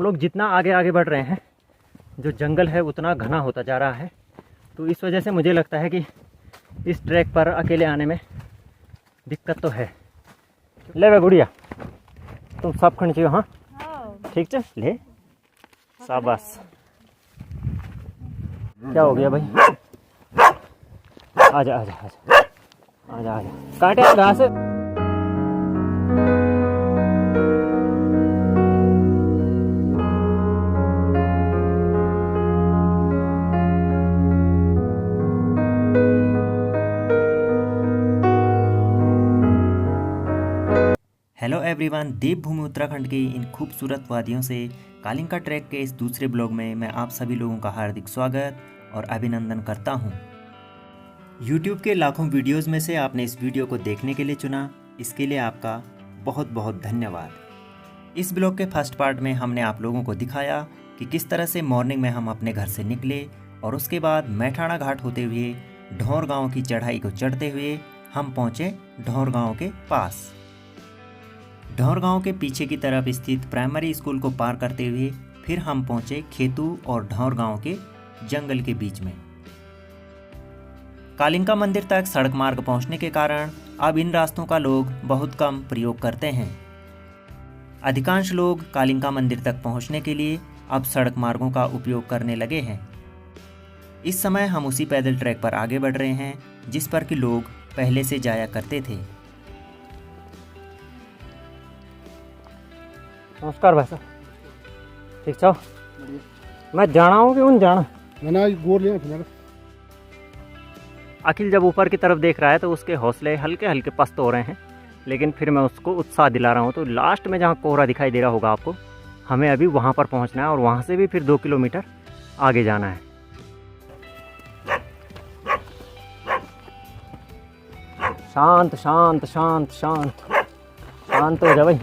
हम लोग जितना आगे आगे बढ़ रहे हैं जो जंगल है उतना घना होता जा रहा है। तो इस वजह से मुझे लगता है कि इस ट्रैक पर अकेले आने में दिक्कत तो है। ले वे गुड़िया तुम सब खड़ी चाहिए। हाँ ठीक है ले शाबाश। क्या हो गया भाई? आजा आजा आजा आजा आजा काटे घास। हेलो एवरीवन, देवभूमि उत्तराखंड की इन खूबसूरत वादियों से कालिंका ट्रैक के इस दूसरे ब्लॉग में मैं आप सभी लोगों का हार्दिक स्वागत और अभिनंदन करता हूं। YouTube के लाखों वीडियोस में से आपने इस वीडियो को देखने के लिए चुना, इसके लिए आपका बहुत बहुत धन्यवाद। इस ब्लॉग के फर्स्ट पार्ट में हमने आप लोगों को दिखाया कि किस तरह से मॉर्निंग में हम अपने घर से निकले और उसके बाद मैठाणा घाट होते हुए ढौर गाँव की चढ़ाई को चढ़ते हुए हम पहुँचे ढौर गाँव के पास। ढौर गांव के पीछे की तरफ स्थित प्राइमरी स्कूल को पार करते हुए फिर हम पहुंचे खेतू और ढौर गांव के जंगल के बीच में। कालिंका मंदिर तक सड़क मार्ग पहुंचने के कारण अब इन रास्तों का लोग बहुत कम प्रयोग करते हैं। अधिकांश लोग कालिंका मंदिर तक पहुंचने के लिए अब सड़क मार्गों का उपयोग करने लगे हैं। इस समय हम उसी पैदल ट्रैक पर आगे बढ़ रहे हैं जिस पर कि लोग पहले से जाया करते थे। नमस्कार भाई साहब, ठीक छो? मैं जाना हूँ कि उन जाना? अखिल जब ऊपर की तरफ देख रहा है तो उसके हौसले हल्के हल्के पस्त हो रहे हैं, लेकिन फिर मैं उसको उत्साह दिला रहा हूँ। तो लास्ट में जहाँ कोहरा दिखाई दे रहा होगा आपको, हमें अभी वहाँ पर पहुँचना है और वहाँ से भी फिर 2 किलोमीटर आगे जाना है। शांत शांत शांत शांत शांत हो जा भाई।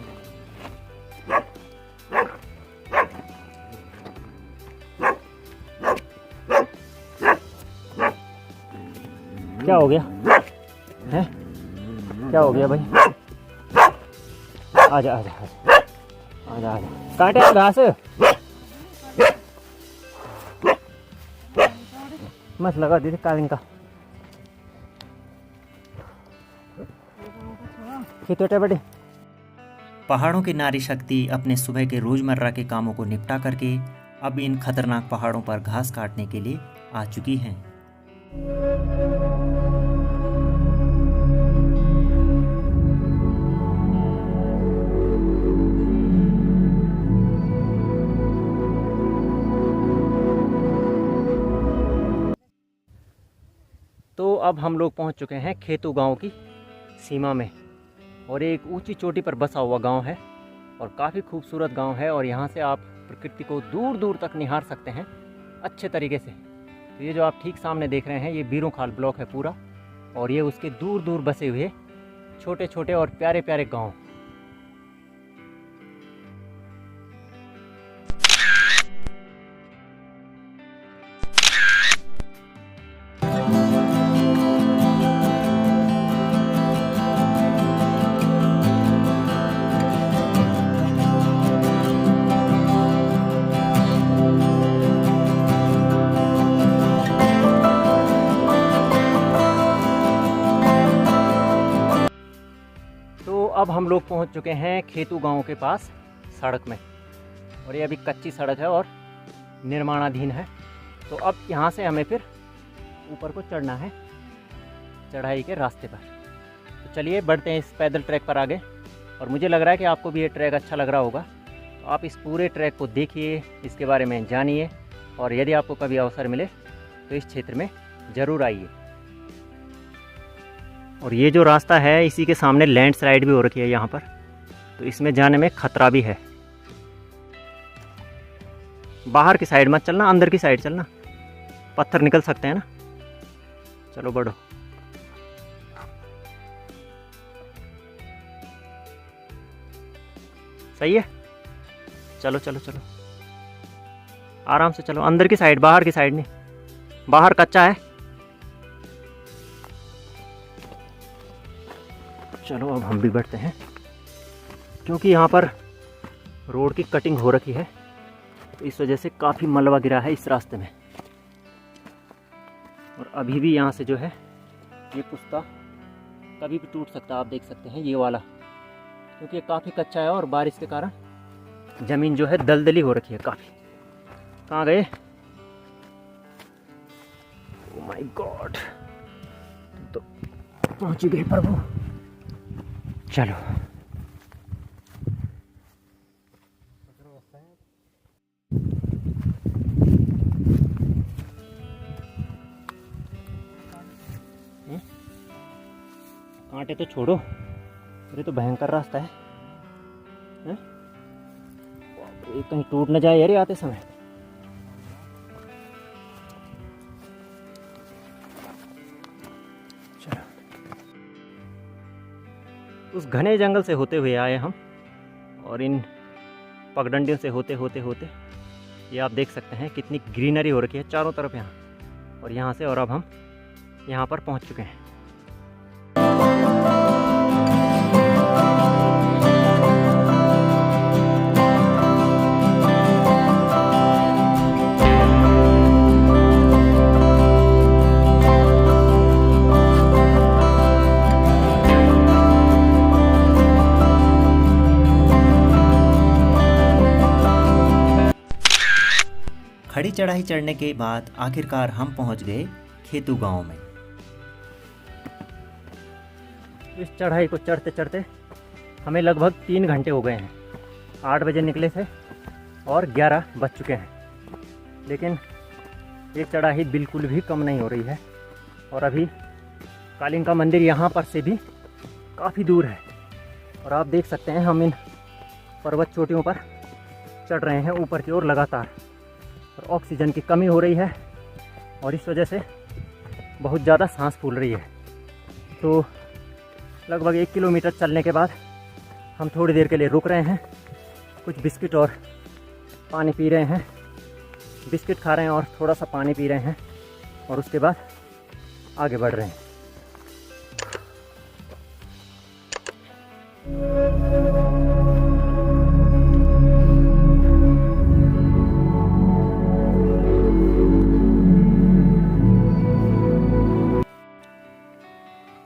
क्या हो गया है? क्या हो गया भाई? आजा आजा आजा आजा आजा काटे घास मत लगा दीदी कालिंका खेतोटे बेटे। पहाड़ों की नारी शक्ति अपने सुबह के रोजमर्रा के कामों को निपटा करके अब इन खतरनाक पहाड़ों पर घास काटने के लिए आ चुकी हैं। तो अब हम लोग पहुंच चुके हैं खेतू गांव की सीमा में, और एक ऊंची चोटी पर बसा हुआ गांव है और काफ़ी खूबसूरत गांव है। और यहां से आप प्रकृति को दूर दूर तक निहार सकते हैं अच्छे तरीके से। तो ये जो आप ठीक सामने देख रहे हैं ये बीरोखाल ब्लॉक है पूरा, और ये उसके दूर दूर बसे हुए छोटे छोटे और प्यारे प्यारे गाँव। अब हम लोग पहुंच चुके हैं खेतू गांव के पास सड़क में, और ये अभी कच्ची सड़क है और निर्माणाधीन है। तो अब यहाँ से हमें फिर ऊपर को चढ़ना है चढ़ाई के रास्ते पर। तो चलिए बढ़ते हैं इस पैदल ट्रैक पर आगे। और मुझे लग रहा है कि आपको भी ये ट्रैक अच्छा लग रहा होगा, तो आप इस पूरे ट्रैक को देखिए, इसके बारे में जानिए, और यदि आपको कभी अवसर मिले तो इस क्षेत्र में ज़रूर आइए। और ये जो रास्ता है इसी के सामने लैंडस्लाइड भी हो रखी है यहाँ पर, तो इसमें जाने में खतरा भी है। बाहर की साइड मत चलना, अंदर की साइड चलना, पत्थर निकल सकते हैं ना। चलो बढ़ो। सही है, चलो चलो चलो आराम से चलो। अंदर की साइड, बाहर की साइड नहीं, बाहर कच्चा है। चलो अब हम भी बढ़ते हैं, क्योंकि यहाँ पर रोड की कटिंग हो रखी है तो इस वजह से काफ़ी मलबा गिरा है इस रास्ते में। और अभी भी यहाँ से जो है ये पुस्ता कभी भी टूट सकता है, आप देख सकते हैं ये वाला, क्योंकि ये काफ़ी कच्चा है और बारिश के कारण ज़मीन जो है दलदली हो रखी है काफ़ी। कहाँ गए? ओह माय गॉड, तो पहुँच गए प्रभु। चलो कांटे तो छोड़ो, ये तो भयंकर रास्ता है, ये कहीं टूट न जाए यार आते समय। चलो, उस घने जंगल से होते हुए आए हम, और इन पगडंडियों से होते होते होते ये आप देख सकते हैं कितनी ग्रीनरी हो रखी है चारों तरफ यहाँ, और यहाँ से और अब हम यहाँ पर पहुँच चुके हैं। खड़ी चढ़ाई चढ़ने के बाद आखिरकार हम पहुंच गए खेतू गांव में। इस चढ़ाई को चढ़ते चढ़ते हमें लगभग 3 घंटे हो गए हैं। 8 बजे निकले थे और 11 बज चुके हैं, लेकिन ये चढ़ाई बिल्कुल भी कम नहीं हो रही है। और अभी कालिंग का मंदिर यहाँ पर से भी काफ़ी दूर है, और आप देख सकते हैं हम इन पर्वत चोटियों पर चढ़ रहे हैं ऊपर की ओर लगातार, और ऑक्सीजन की कमी हो रही है और इस वजह से बहुत ज़्यादा सांस फूल रही है। तो लगभग 1 किलोमीटर चलने के बाद हम थोड़ी देर के लिए रुक रहे हैं, कुछ बिस्किट और पानी पी रहे हैं। बिस्किट खा रहे हैं और थोड़ा सा पानी पी रहे हैं, और उसके बाद आगे बढ़ रहे हैं।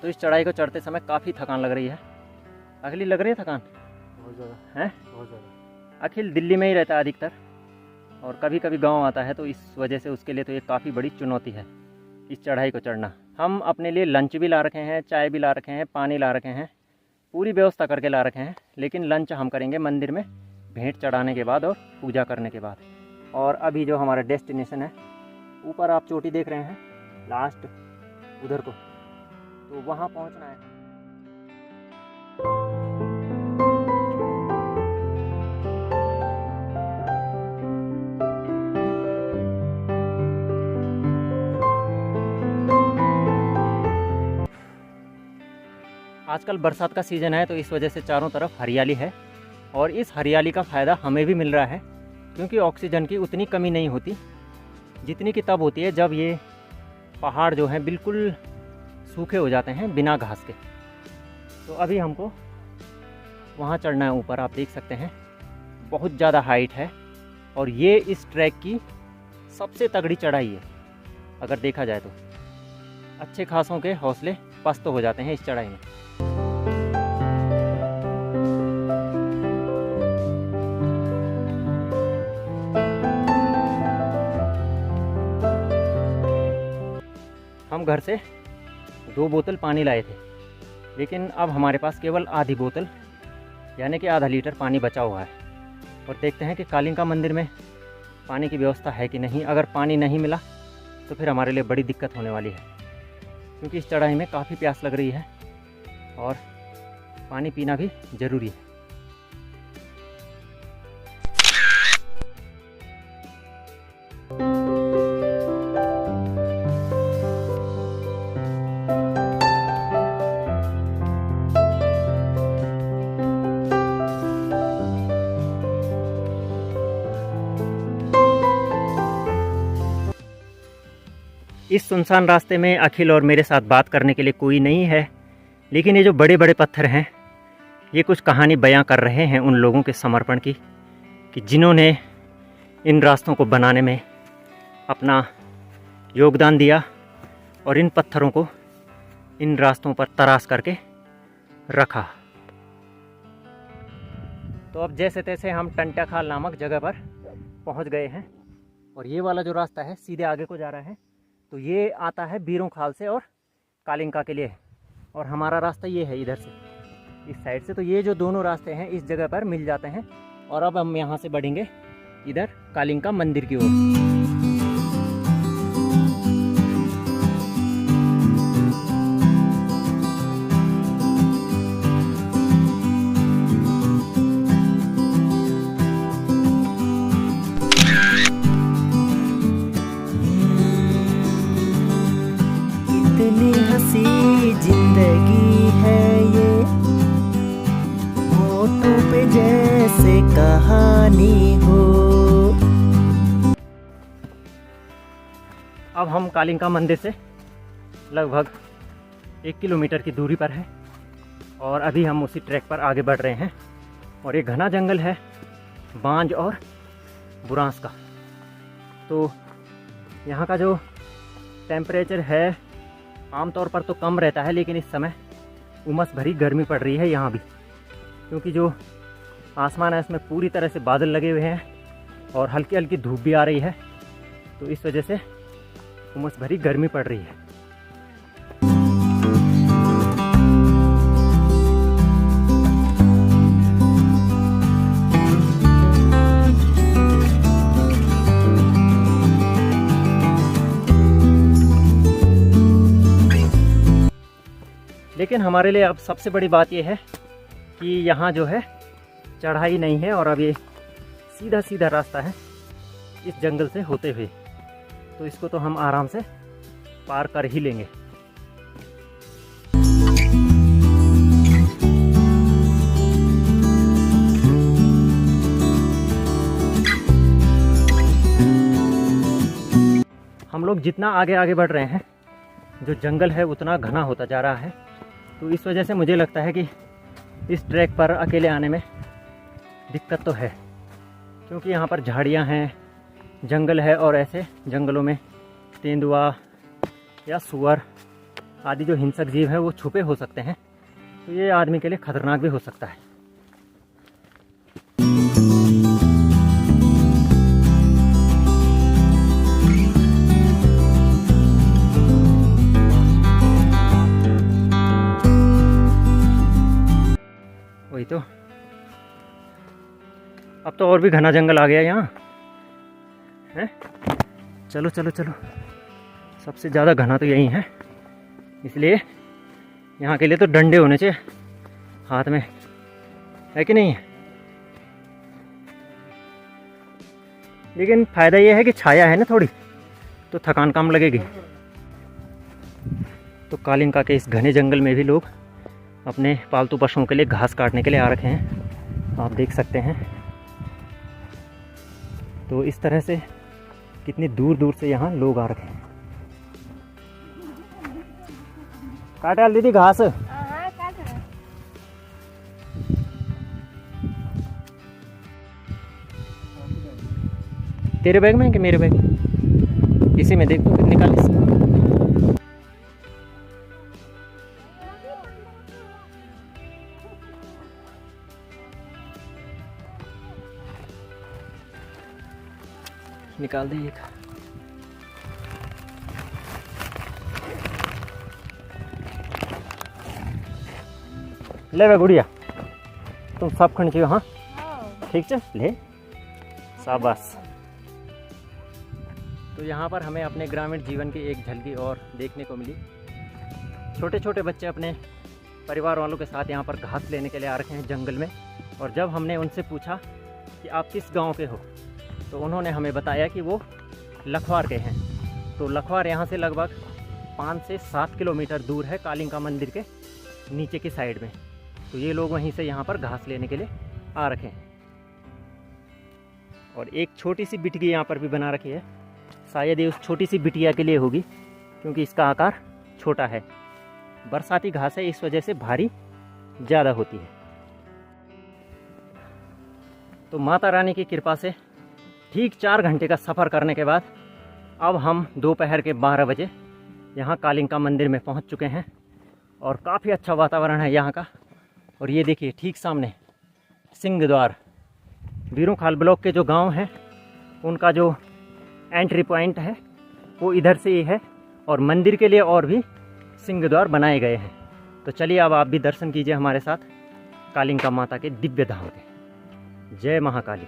तो इस चढ़ाई को चढ़ते समय काफ़ी थकान लग रही है। अखिल लग रही है थकान? बहुत ज़्यादा है, बहुत ज़्यादा। अखिल दिल्ली में ही रहता है अधिकतर, और कभी कभी गांव आता है, तो इस वजह से उसके लिए तो ये काफ़ी बड़ी चुनौती है इस चढ़ाई को चढ़ना। हम अपने लिए लंच भी ला रखे हैं, चाय भी ला रखे हैं, पानी ला रखे हैं, पूरी व्यवस्था करके ला रखे हैं, लेकिन लंच हम करेंगे मंदिर में भेंट चढ़ाने के बाद और पूजा करने के बाद। और अभी जो हमारा डेस्टिनेशन है, ऊपर आप चोटी देख रहे हैं लास्ट उधर को, तो वहाँ पहुँचना है। आजकल बरसात का सीज़न है, तो इस वजह से चारों तरफ हरियाली है, और इस हरियाली का फ़ायदा हमें भी मिल रहा है, क्योंकि ऑक्सीजन की उतनी कमी नहीं होती जितनी कि तब होती है जब ये पहाड़ जो हैं बिल्कुल सूखे हो जाते हैं बिना घास के। तो अभी हमको वहाँ चढ़ना है ऊपर, आप देख सकते हैं बहुत ज़्यादा हाइट है, और ये इस ट्रैक की सबसे तगड़ी चढ़ाई है अगर देखा जाए तो। अच्छे खासों के हौसले पस्त हो जाते हैं इस चढ़ाई में। हम घर से 2 बोतल पानी लाए थे, लेकिन अब हमारे पास केवल आधी बोतल यानी कि आधा लीटर पानी बचा हुआ है। और देखते हैं कि कालिंग का मंदिर में पानी की व्यवस्था है कि नहीं। अगर पानी नहीं मिला तो फिर हमारे लिए बड़ी दिक्कत होने वाली है, क्योंकि इस चढ़ाई में काफ़ी प्यास लग रही है और पानी पीना भी ज़रूरी है। इस सुनसान रास्ते में अखिल और मेरे साथ बात करने के लिए कोई नहीं है, लेकिन ये जो बड़े बड़े पत्थर हैं ये कुछ कहानी बयां कर रहे हैं उन लोगों के समर्पण की, कि जिन्होंने इन रास्तों को बनाने में अपना योगदान दिया और इन पत्थरों को इन रास्तों पर तराश करके रखा। तो अब जैसे तैसे हम टंटा खाल नामक जगह पर पहुंच गए हैं और ये वाला जो रास्ता है सीधे आगे को जा रहा है। तो ये आता है बीरों खाल से और कालिंका के लिए, और हमारा रास्ता ये है इधर से, इस साइड से। तो ये जो दोनों रास्ते हैं इस जगह पर मिल जाते हैं। और अब हम यहाँ से बढ़ेंगे इधर कालिंका मंदिर की ओर। कितनी हंसी जिंदगी है ये, होठों पे जैसे कहानी हो। अब हम कालिंका मंदिर से लगभग 1 किलोमीटर की दूरी पर है और अभी हम उसी ट्रैक पर आगे बढ़ रहे हैं। और ये घना जंगल है बांज और बुरांस का। तो यहाँ का जो टेम्परेचर है आमतौर पर तो कम रहता है, लेकिन इस समय उमस भरी गर्मी पड़ रही है यहाँ भी, क्योंकि जो आसमान है इसमें पूरी तरह से बादल लगे हुए हैं और हल्की हल्की धूप भी आ रही है। तो इस वजह से उमस भरी गर्मी पड़ रही है। लेकिन हमारे लिए अब सबसे बड़ी बात यह है कि यहाँ जो है चढ़ाई नहीं है और अब ये सीधा सीधा रास्ता है इस जंगल से होते हुए। तो इसको तो हम आराम से पार कर ही लेंगे। हम लोग जितना आगे आगे बढ़ रहे हैं जो जंगल है उतना घना होता जा रहा है। तो इस वजह से मुझे लगता है कि इस ट्रैक पर अकेले आने में दिक्कत तो है, क्योंकि यहाँ पर झाड़ियाँ हैं, जंगल है और ऐसे जंगलों में तेंदुआ या सुअर आदि जो हिंसक जीव है वो छुपे हो सकते हैं। तो ये आदमी के लिए खतरनाक भी हो सकता है। वही तो, अब तो और भी घना जंगल आ गया यहाँ है। चलो चलो चलो, सबसे ज़्यादा घना तो यही है, इसलिए यहाँ के लिए तो डंडे होने चाहिए हाथ में, है कि नहीं। लेकिन फ़ायदा ये है कि छाया है ना थोड़ी, तो थकान कम लगेगी। तो कालिंका के इस घने जंगल में भी लोग अपने पालतू पशुओं के लिए घास काटने के लिए आ रखे हैं, आप देख सकते हैं। तो इस तरह से कितनी दूर दूर से यहाँ लोग आ रखे हैं। काटा दीदी घास। तेरे बैग में है कि मेरे बैग में? इसी में देख तो निकाल इसी। निकाल दे एक। ले बे गुड़िया, तुम सब खंड चाहिए। हाँ ठीक है, ले शाबाश। तो यहाँ पर हमें अपने ग्रामीण जीवन की एक झलकी और देखने को मिली। छोटे छोटे बच्चे अपने परिवार वालों के साथ यहाँ पर घास लेने के लिए आ रखे हैं जंगल में। और जब हमने उनसे पूछा कि आप किस गांव के हो, तो उन्होंने हमें बताया कि वो लखवार के हैं। तो लखवार यहाँ से लगभग 5 से 7 किलोमीटर दूर है कालिंका मंदिर के नीचे की साइड में। तो ये लोग वहीं से यहाँ पर घास लेने के लिए आ रखे हैं। और एक छोटी सी बिटकी यहाँ पर भी बना रखी है, शायद ये उस छोटी सी बिटिया के लिए होगी, क्योंकि इसका आकार छोटा है। बरसाती घास है, इस वजह से भारी ज़्यादा होती है। तो माता रानी की कृपा से ठीक 4 घंटे का सफ़र करने के बाद अब हम दोपहर के 12 बजे यहाँ कालिंका मंदिर में पहुँच चुके हैं और काफ़ी अच्छा वातावरण है यहाँ का। और ये देखिए ठीक सामने सिंह द्वार, बीरूखाल ब्लॉक के जो गांव हैं उनका जो एंट्री पॉइंट है वो इधर से ही है और मंदिर के लिए और भी सिंह द्वार बनाए गए हैं। तो चलिए अब आप भी दर्शन कीजिए हमारे साथ कालिंका माता के दिव्य धाम के। जय महाकाली।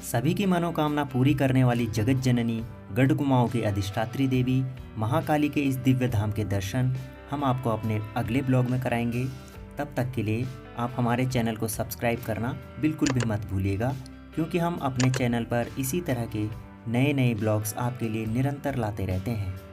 सभी की मनोकामना पूरी करने वाली जगत जननी गढ़ कुमाऊं की अधिष्ठात्री देवी महाकाली के इस दिव्य धाम के दर्शन हम आपको अपने अगले ब्लॉग में कराएंगे। तब तक के लिए आप हमारे चैनल को सब्सक्राइब करना बिल्कुल भी मत भूलिएगा, क्योंकि हम अपने चैनल पर इसी तरह के नए नए ब्लॉग्स आपके लिए निरंतर लाते रहते हैं।